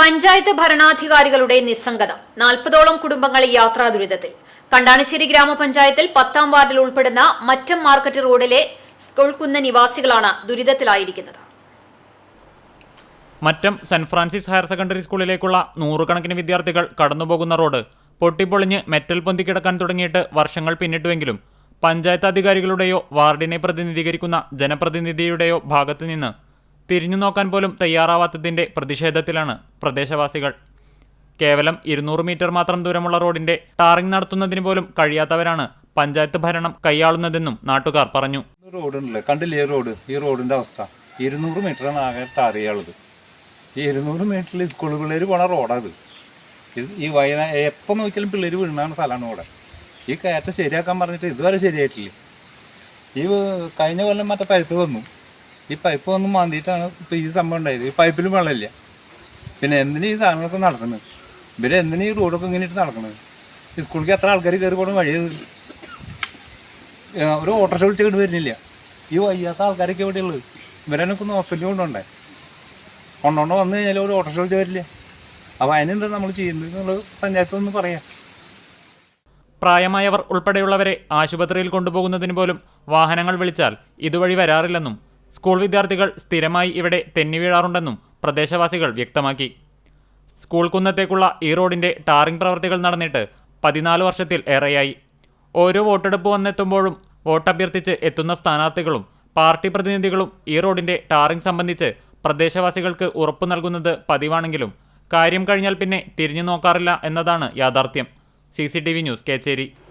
പഞ്ചായത്ത് ഭരണാധികാരികളുടെ നിസ്സംഗത 40ഓളം കുടുംബങ്ങൾ യാത്രാ ദുരിതത്തിൽ. കണ്ടാണശ്ശേരി ഗ്രാമപഞ്ചായത്തിൽ 10ാം വാർഡിൽ ഉൾപ്പെടുന്ന മറ്റം മാർക്കറ്റ് റോഡിലെ സ്കൂൾകുന്ന് നിവാസികളാണ് ദുരിതത്തിലായിരിക്കുന്നത്. Mattam saint Francis higher secondary സ്കൂളിലേക്കുള്ള നൂറുകണക്കിന് വിദ്യാർത്ഥികൾ കടന്നുപോകുന്ന റോഡ് പൊട്ടിപ്പൊളിഞ്ഞ് മെറ്റൽ പൊന്തിക്കിടക്കാൻ തുടങ്ങിയിട്ട് വർഷങ്ങൾ പിന്നിട്ടുവെങ്കിലും പഞ്ചായത്ത് അധികാരികളുടെയോ വാർഡിനെ പ്രതിനിധീകരിക്കുന്ന ജനപ്രതിനിധിയുടെയോ ഭാഗത്തുനിന്ന് തിരിഞ്ഞു നോക്കാൻ പോലും തയ്യാറാവാത്തതിന്റെ പ്രതിഷേധത്തിലാണ് പ്രദേശവാസികൾ. കേവലം 200 മീറ്റർ മാത്രം ദൂരമുള്ള റോഡിന്റെ ടാറിംഗ് നടത്തുന്നതിന് പോലും കഴിയാത്തവരാണ് പഞ്ചായത്ത് ഭരണം കൈയാളുന്നതെന്നും നാട്ടുകാർ പറഞ്ഞു. റോഡുണ്ടല്ലോ, കണ്ടില്ലേ റോഡ്? ഈ റോഡിന്റെ അവസ്ഥ 200 മീറ്ററാണ് ആകെ ടാർ ചെയ്യാനുള്ളത്. ഈ 200 മീറ്ററിൽ സ്കൂൾ പിള്ളേർ പോണ റോഡാത്. ഈ വൈകുന്നേരം എപ്പോൾ നോക്കിയാലും പിള്ളേർ വീഴുന്ന സ്ഥലമാണ് ഇവിടെ. ഈ കയറ്റം ശരിയാക്കാൻ പറഞ്ഞിട്ട് ഇതുവരെ ശരിയായിട്ടില്ല. ഈ കഴിഞ്ഞ കൊല്ലം മറ്റേ പൈപ്പ് വന്നു. ഈ പൈപ്പ് വന്ന് മാന്തിയിട്ടാണ് ഇപ്പോൾ ഈ സംഭവം ഉണ്ടായത്. ഈ പൈപ്പിലും വെള്ളമില്ല. പിന്നെ എന്തിനാ ഈ സാധനങ്ങളൊക്കെ നടക്കുന്നത്? ഇവരെ എന്തിനാ ഈ റോഡൊക്കെ ഇങ്ങനെ ഇട്ട് നടക്കുന്നത്? ഈ സ്കൂളിലേക്ക് എത്ര ആൾക്കാർ കയറി പോകണം വഴി ഒരു ഓട്ടോറിക്ഷ വിളിച്ച് കൊണ്ട് വരുന്നില്ല. ഈ വയ്യാത്ത ആൾക്കാരൊക്കെ എവിടെയുള്ളത്? ഇവരെനൊക്കെ ഒന്ന് ഹോസ്പിറ്റലിൽ കൊണ്ടുകൊണ്ട് വന്നു കഴിഞ്ഞാൽ ഒരു ഓട്ടോറിക്ഷ വിളിച്ച് വരില്ല. അപ്പോൾ അതിനെന്താ നമ്മൾ ചെയ്യുന്നത് എന്നുള്ളത് പഞ്ചായത്തൊന്ന് പറയാം. പ്രായമായവർ ഉൾപ്പെടെയുള്ളവരെ ആശുപത്രിയിൽ കൊണ്ടുപോകുന്നതിന് പോലും വാഹനങ്ങൾ വിളിച്ചാൽ ഇതുവഴി വരാറില്ലെന്നും സ്കൂൾ വിദ്യാർത്ഥികൾ സ്ഥിരമായി ഇവിടെ തെന്നി വീഴാറുണ്ടെന്നും പ്രദേശവാസികൾ വ്യക്തമാക്കി. സ്കൂൾ കുന്നത്തേക്കുള്ള ഈ റോഡിന്റെ ടാറിംഗ് പ്രവൃത്തികൾ നടന്നിട്ട് 14 വർഷത്തിൽ ഏറെയായി. ഓരോ വോട്ടെടുപ്പ് വന്നെത്തുമ്പോഴും വോട്ടഭ്യർത്ഥിച്ച് എത്തുന്ന സ്ഥാനാർത്ഥികളും പാർട്ടി പ്രതിനിധികളും ഈ റോഡിന്റെ ടാറിംഗ് സംബന്ധിച്ച് പ്രദേശവാസികൾക്ക് ഉറപ്പു നൽകുന്നത് പതിവാണെങ്കിലും കാര്യം കഴിഞ്ഞാൽ പിന്നെ തിരിഞ്ഞു നോക്കാറില്ല എന്നതാണ് യാഥാർത്ഥ്യം. CCTV news, Kecheri.